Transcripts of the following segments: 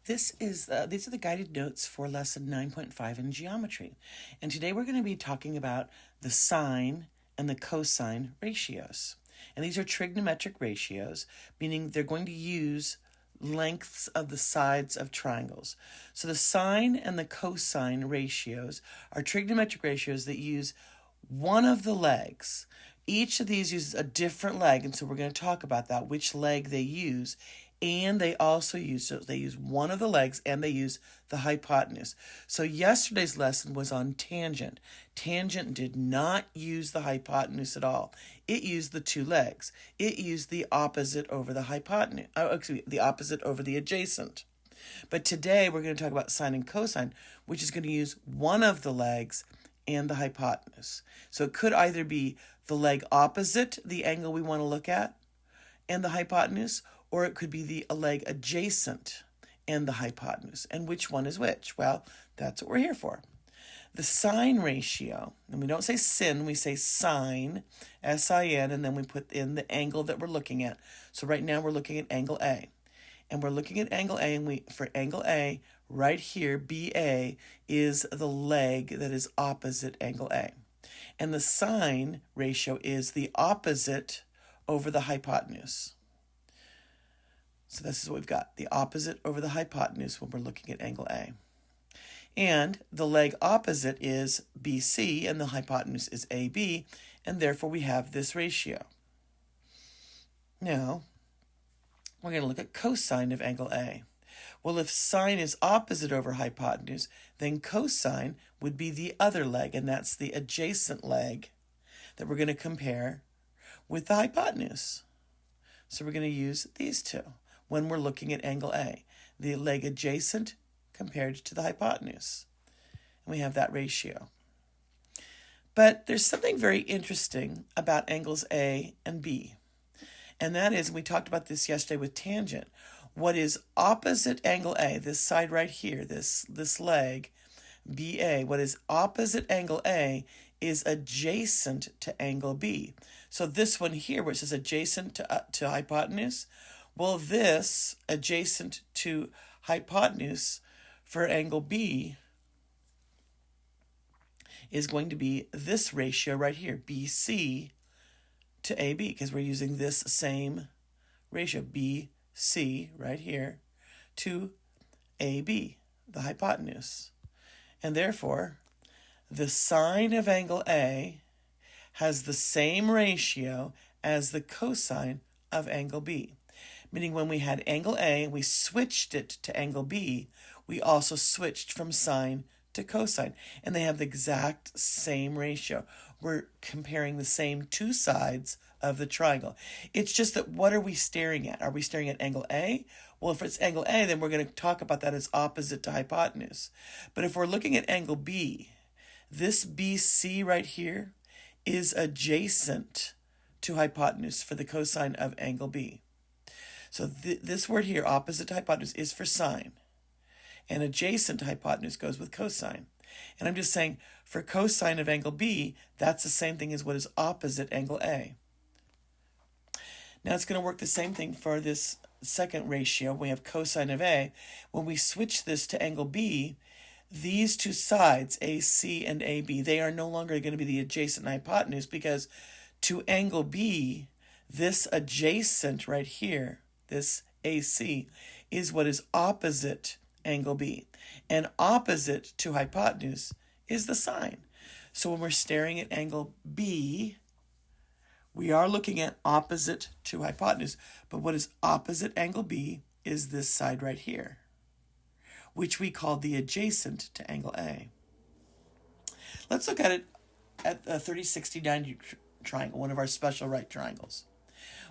These are the guided notes for lesson 9.5 in geometry. And today we're going to be talking about the sine and the cosine ratios. And these are trigonometric ratios, meaning they're going to use lengths of the sides of triangles. So the sine and the cosine ratios are trigonometric ratios that use one of the legs. Each of these uses a different leg, and so we're going to talk about that, which leg they use. And they also use one of the legs, and they use the hypotenuse. So yesterday's lesson was on tangent. Tangent did not use the hypotenuse at all. It used the two legs. It used the opposite over the hypotenuse. The opposite over the adjacent. But today we're going to talk about sine and cosine, which is going to use one of the legs and the hypotenuse. So it could either be the leg opposite the angle we want to look at and the hypotenuse, or it could be the leg adjacent and the hypotenuse. And which one is which? Well, that's what we're here for. The sine ratio, and we don't say sin, we say sine, S-I-N, and then we put in the angle that we're looking at. So right now we're looking at angle A. And we're looking at angle A, and for angle A, right here, BA, is the leg that is opposite angle A. And the sine ratio is the opposite over the hypotenuse. So this is what we've got, the opposite over the hypotenuse when we're looking at angle A. And the leg opposite is BC, and the hypotenuse is AB, and therefore we have this ratio. Now, we're going to look at cosine of angle A. Well, if sine is opposite over hypotenuse, then cosine would be the other leg, and that's the adjacent leg that we're going to compare with the hypotenuse. So we're going to use these two when we're looking at angle A, the leg adjacent compared to the hypotenuse. And we have that ratio. But there's something very interesting about angles A and B. And that is, we talked about this yesterday with tangent. What is opposite angle A, this side right here, this leg, BA, what is opposite angle A is adjacent to angle B. So this one here, which is adjacent to hypotenuse, well, this adjacent to hypotenuse for angle B is going to be this ratio right here, BC to AB, because we're using this same ratio, BC right here to AB, the hypotenuse. And therefore, the sine of angle A has the same ratio as the cosine of angle B. Meaning when we had angle A and we switched it to angle B, we also switched from sine to cosine. And they have the exact same ratio. We're comparing the same two sides of the triangle. It's just that what are we staring at? Are we staring at angle A? Well, if it's angle A, then we're going to talk about that as opposite to hypotenuse. But if we're looking at angle B, this BC right here is adjacent to hypotenuse for the cosine of angle B. So this word here, opposite to hypotenuse, is for sine. And adjacent to hypotenuse goes with cosine. And I'm just saying, for cosine of angle B, that's the same thing as what is opposite angle A. Now it's going to work the same thing for this second ratio. We have cosine of A. When we switch this to angle B, these two sides, AC and AB, they are no longer going to be the adjacent hypotenuse, because to angle B, this adjacent right here, this AC, is what is opposite angle B. And opposite to hypotenuse is the sine. So when we're staring at angle B, we are looking at opposite to hypotenuse. But what is opposite angle B is this side right here, which we call the adjacent to angle A. Let's look at it at a 30-60-90 triangle, one of our special right triangles.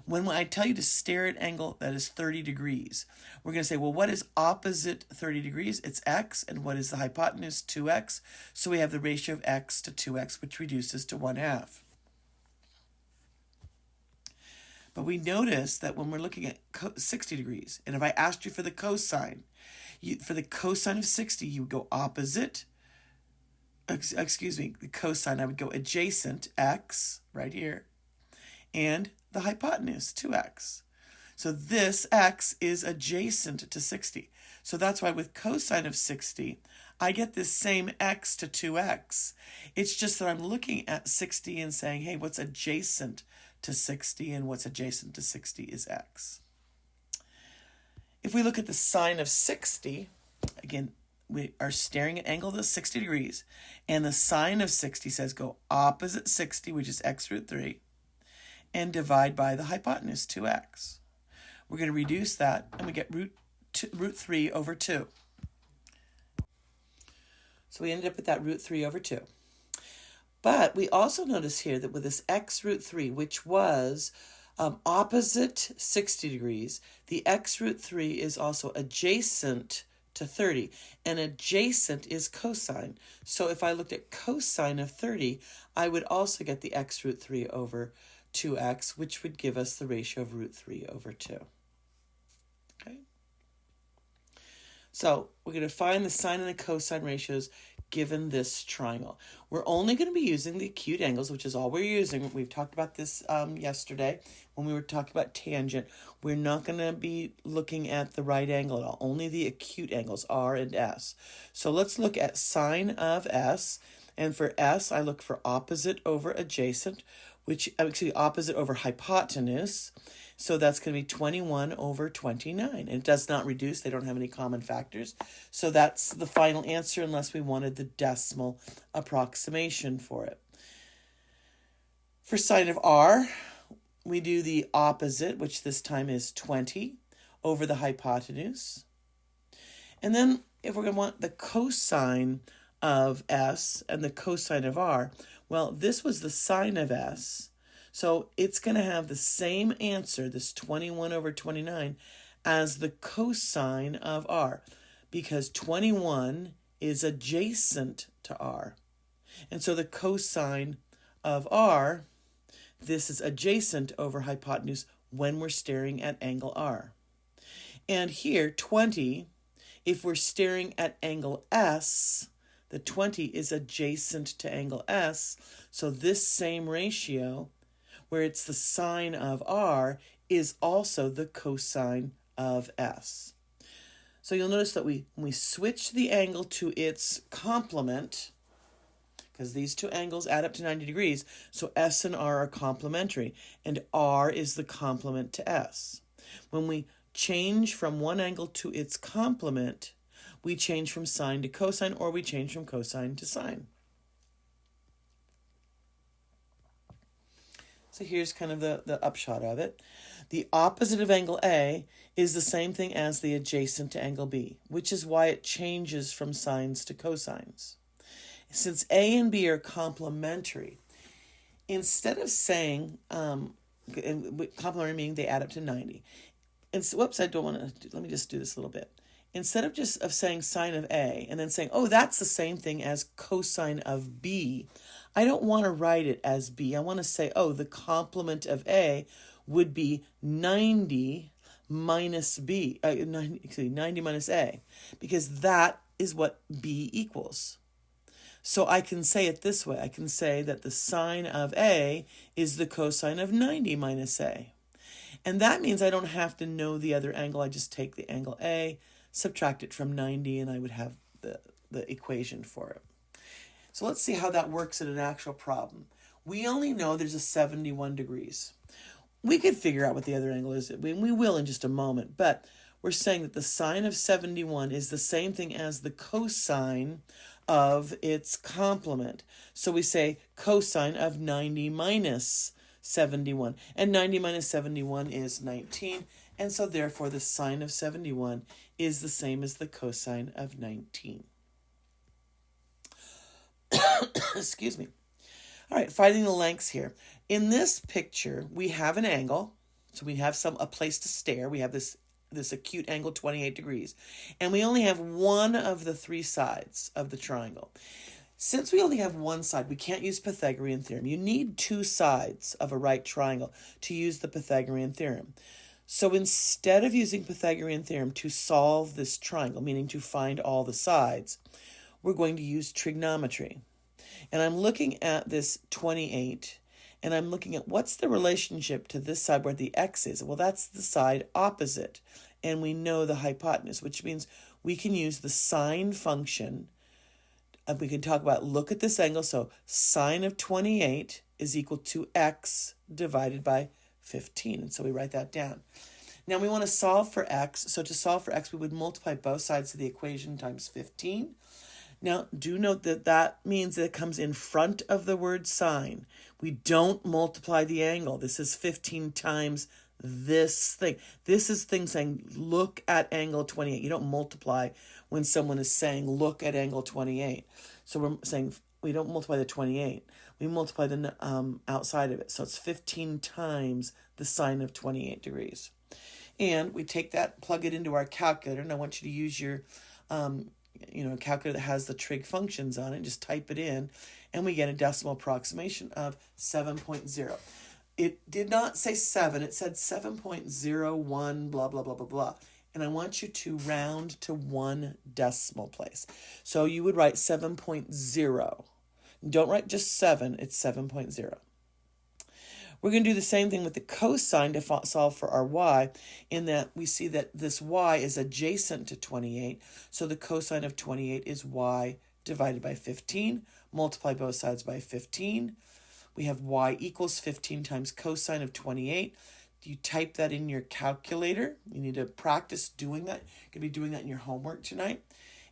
When I tell you to stare at angle that is 30 degrees, we're going to say, well, what is opposite 30 degrees? It's x, and what is the hypotenuse? 2x. So we have the ratio of x to 2x, which reduces to 1/2. But we notice that when we're looking at 60 degrees, and if I asked you for the cosine, for the cosine of 60, you would go opposite, the cosine, I would go adjacent, x, right here, and the hypotenuse, 2x. So this x is adjacent to 60. So that's why with cosine of 60, I get this same x to 2x. It's just that I'm looking at 60 and saying, hey, what's adjacent to 60? And what's adjacent to 60 is x. If we look at the sine of 60, again, we are staring at angle of 60 degrees. And the sine of 60 says go opposite 60, which is x root 3, and divide by the hypotenuse, 2x. We're going to reduce that, and we get root 3 over 2. So we ended up with that root 3 over 2. But we also notice here that with this x root 3, which was opposite 60 degrees, the x root 3 is also adjacent to 30. And adjacent is cosine. So if I looked at cosine of 30, I would also get the x root 3 over 2x, which would give us the ratio of root 3 over 2. Okay. So we're going to find the sine and the cosine ratios given this triangle. We're only going to be using the acute angles, which is all we're using. We've talked about this yesterday when we were talking about tangent. We're not going to be looking at the right angle at all, only the acute angles, R and S. So let's look at sine of S. And for S, I look for opposite over adjacent, which actually opposite over hypotenuse. So that's going to be 21 over 29. And it does not reduce. They don't have any common factors. So that's the final answer unless we wanted the decimal approximation for it. For sine of R, we do the opposite, which this time is 20 over the hypotenuse. And then if we're going to want the cosine of S and the cosine of R, well, this was the sine of S. So it's going to have the same answer, this 21 over 29, as the cosine of R, because 21 is adjacent to R. And so the cosine of R, this is adjacent over hypotenuse when we're staring at angle R. And here, 20, if we're staring at angle S, the 20 is adjacent to angle S, so this same ratio, where it's the sine of R, is also the cosine of S. So you'll notice that when we switch the angle to its complement, because these two angles add up to 90 degrees, so S and R are complementary, and R is the complement to S. When we change from one angle to its complement, we change from sine to cosine, or we change from cosine to sine. So here's kind of the upshot of it. The opposite of angle A is the same thing as the adjacent to angle B, which is why it changes from sines to cosines. Since A and B are complementary, instead of saying, complementary meaning they add up to 90. And so, whoops, I don't want to, let me just do this a little bit. Instead of just saying sine of A and then saying, oh, that's the same thing as cosine of B, I don't want to write it as B. I want to say, oh, the complement of A would be 90 minus B, 90 minus A, because that is what B equals. So I can say it this way. I can say that the sine of A is the cosine of 90 minus A. And that means I don't have to know the other angle. I just take the angle A, subtract it from 90, and I would have the equation for it. So let's see how that works in an actual problem. We only know there's a 71 degrees. We could figure out what the other angle is. We will in just a moment, but we're saying that the sine of 71 is the same thing as the cosine of its complement. So we say cosine of 90 minus 71. And 90 minus 71 is 19. And so therefore the sine of 71 is the same as the cosine of 19. Excuse me. All right, finding the lengths here. In this picture, we have an angle. So we have a place to stare. We have this acute angle, 28 degrees. And we only have one of the three sides of the triangle. Since we only have one side, we can't use Pythagorean theorem. You need two sides of a right triangle to use the Pythagorean theorem. So instead of using Pythagorean theorem to solve this triangle, meaning to find all the sides, we're going to use trigonometry. And I'm looking at this 28, And I'm looking at what's the relationship to this side where the x is. Well, that's the side opposite. And we know the hypotenuse, which means we can use the sine function. We can talk about, look at this angle. So sine of 28 is equal to x divided by 15. And so we write that down. Now we want to solve for x. So to solve for x, we would multiply both sides of the equation times 15. Now, do note that that means that it comes in front of the word sine. We don't multiply the angle. This is 15 times this thing. This is thing saying, look at angle 28. You don't multiply when someone is saying, look at angle 28. So we're saying we don't multiply the 28. We multiply the outside of it. So it's 15 times the sine of 28 degrees. And we take that, plug it into our calculator. And I want you to use your calculator that has the trig functions on it. Just type it in, and we get a decimal approximation of 7.0. It did not say 7. It said 7.01, blah, blah, blah, blah, blah. And I want you to round to one decimal place. So you would write 7.0. Don't write just 7. It's 7.0. We're going to do the same thing with the cosine to solve for our y, in that we see that this y is adjacent to 28. So the cosine of 28 is y divided by 15. Multiply both sides by 15. We have y equals 15 times cosine of 28. You type that in your calculator. You need to practice doing that. You're going to be doing that in your homework tonight.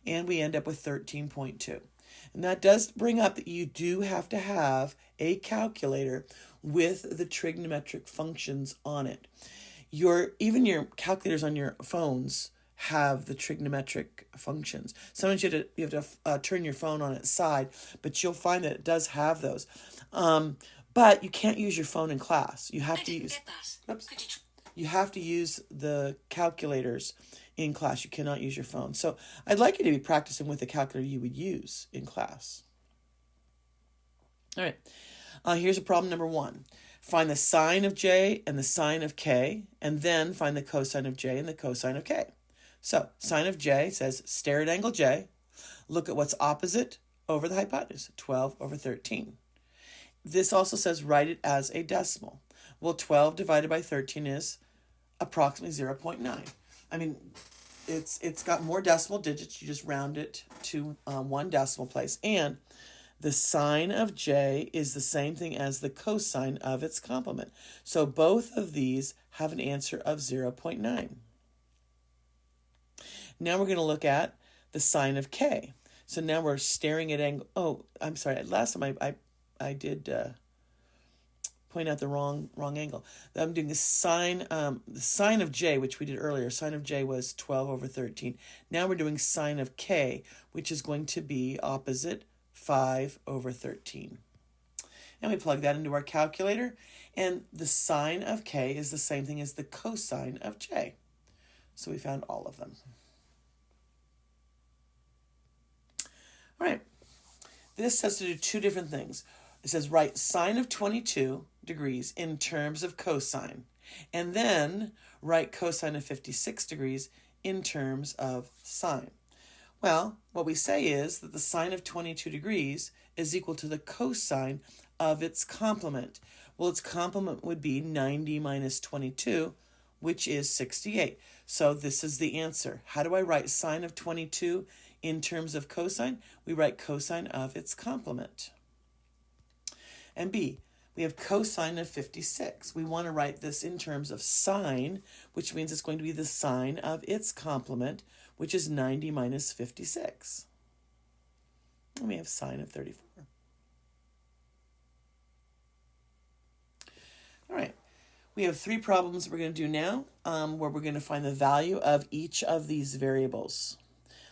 And we end up with 13.2. And that does bring up that you do have to have a calculator with the trigonometric functions on it. Even your calculators on your phones have the trigonometric functions. Sometimes you have to turn your phone on its side, but you'll find that it does have those. But you can't use your phone in class. You have to use. Oops, you have to use the calculators in class. You cannot use your phone. So I'd like you to be practicing with the calculator you would use in class. All right. Here's a problem number 1. Find the sine of j and the sine of k, and then find the cosine of j and the cosine of k. So sine of j says stare at angle j, look at what's opposite over the hypotenuse, 12 over 13. This also says write it as a decimal. Well, 12 divided by 13 is approximately 0.9. I mean, it's got more decimal digits. You just round it to one decimal place. And the sine of j is the same thing as the cosine of its complement. So both of these have an answer of 0.9. Now we're going to look at the sine of k. So now we're staring at angle. Oh, I'm sorry. Last time I did point out the wrong angle. I'm doing the sine of j, which we did earlier. Sine of j was 12 over 13. Now we're doing sine of k, which is going to be opposite 5 over 13. And we plug that into our calculator, and the sine of k is the same thing as the cosine of j. So we found all of them. All right. This has to do two different things. It says write sine of 22 degrees in terms of cosine, and then write cosine of 56 degrees in terms of sine. Well, what we say is that the sine of 22 degrees is equal to the cosine of its complement. Well, its complement would be 90 minus 22, which is 68. So this is the answer. How do I write sine of 22 in terms of cosine? We write cosine of its complement. And B, we have cosine of 56. We want to write this in terms of sine, which means it's going to be the sine of its complement, which is 90 minus 56. And we have sine of 34. All right. We have 3 problems we're going to do now, where we're going to find the value of each of these variables.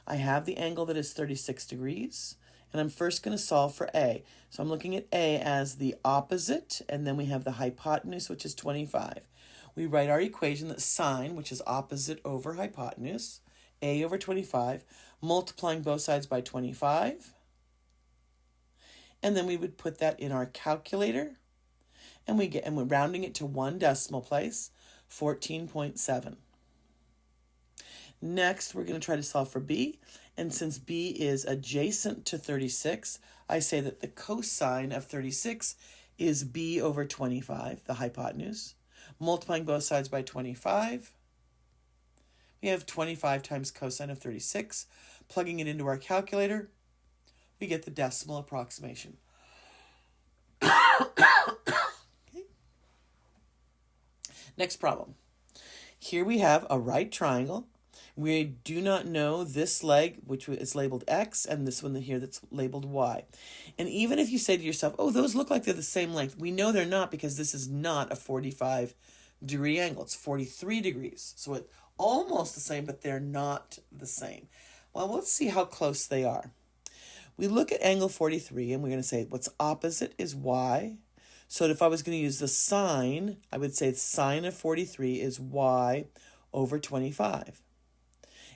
I have the angle that is 36 degrees, and I'm first going to solve for A. So I'm looking at A as the opposite, and then we have the hypotenuse, which is 25. We write our equation that sine, which is opposite over hypotenuse, A over 25, multiplying both sides by 25. And then we would put that in our calculator, and we're rounding it to one decimal place, 14.7. Next, we're going to try to solve for B, and since B is adjacent to 36, I say that the cosine of 36 is b over 25, the hypotenuse. Multiplying both sides by 25, we have 25 times cosine of 36. Plugging it into our calculator, we get the decimal approximation. Okay. Next problem. Here we have a right triangle. We do not know this leg, which is labeled X, and this one here that's labeled Y. And even if you say to yourself, oh, those look like they're the same length, we know they're not because this is not a 45-degree angle. It's 43 degrees. So it's almost the same, but they're not the same. Well, let's see how close they are. We look at angle 43, and we're going to say what's opposite is Y. So if I was going to use the sine, I would say the sine of 43 is Y over 25.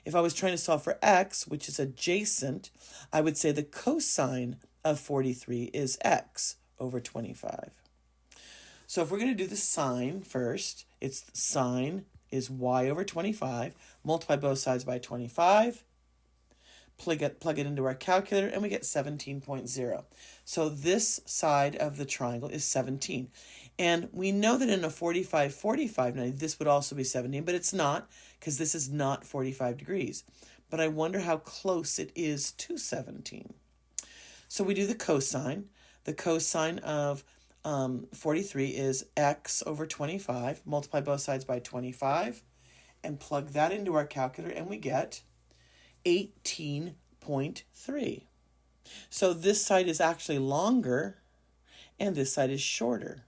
If I was trying to solve for X, which is adjacent, I would say the cosine of 43 is X over 25. So if we're going to do the sine first, it's sine is Y over 25. Multiply both sides by 25. Plug it into our calculator, and we get 17.0. So this side of the triangle is 17. And we know that in a 45-45, now this would also be 17, but it's not, because this is not 45 degrees. But I wonder how close it is to 17. So we do the cosine. The cosine of 43 is X over 25. Multiply both sides by 25. And plug that into our calculator, and we get 18.3. So this side is actually longer, and this side is shorter.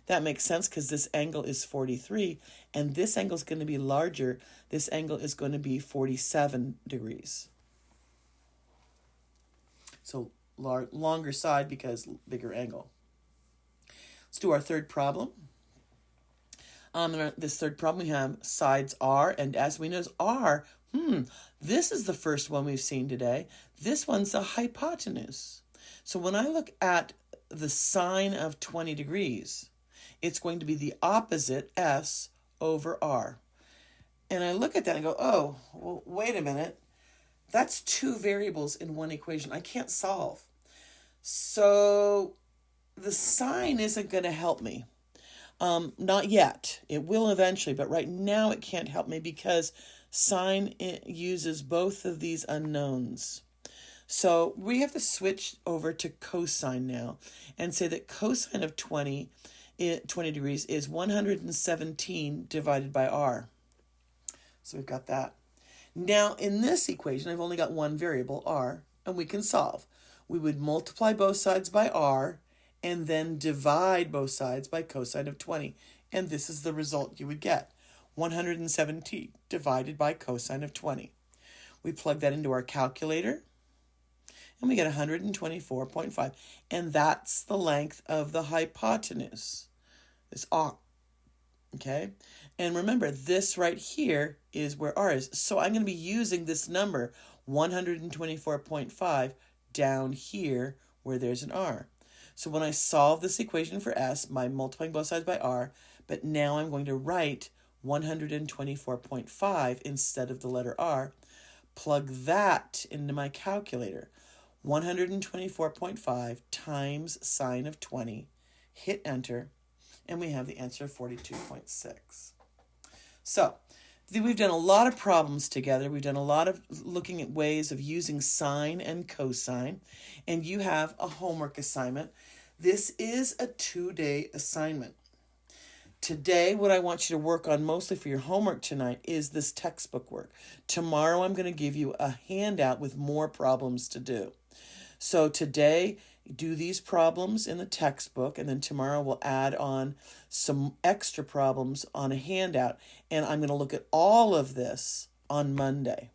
That makes sense because this angle is 43, and this angle is going to be larger. This angle is going to be 47 degrees. So longer side because bigger angle. Let's do our third problem. In this third problem, we have sides R and S. We know R, this is the first one we've seen today. This one's the hypotenuse. So when I look at the sine of 20 degrees, it's going to be the opposite S over R. And I look at that and go, oh, well, wait a minute. That's two variables in one equation. I can't solve. So the sine isn't going to help me. Not yet. It will eventually, but right now it can't help me because sine uses both of these unknowns. So we have to switch over to cosine now and say that cosine of 20 degrees is 117 divided by R. So we've got that. Now in this equation, I've only got one variable, R, and we can solve. We would multiply both sides by R and then divide both sides by cosine of 20. And this is the result you would get. 117 divided by cosine of 20. We plug that into our calculator, and we get 124.5. And that's the length of the hypotenuse. This R. Okay? And remember, this right here is where R is. So I'm going to be using this number, 124.5, down here where there's an R. So when I solve this equation for S, I'm multiplying both sides by R, but now I'm going to write 124.5 instead of the letter R. Plug that into my calculator. 124.5 times sine of 20. Hit enter, and we have the answer of 42.6. So we've done a lot of problems together. We've done a lot of looking at ways of using sine and cosine, and you have a homework assignment. This is a 2-day assignment. Today, what I want you to work on mostly for your homework tonight is this textbook work. Tomorrow, I'm going to give you a handout with more problems to do. So today, do these problems in the textbook, and then tomorrow we'll add on some extra problems on a handout. And I'm going to look at all of this on Monday.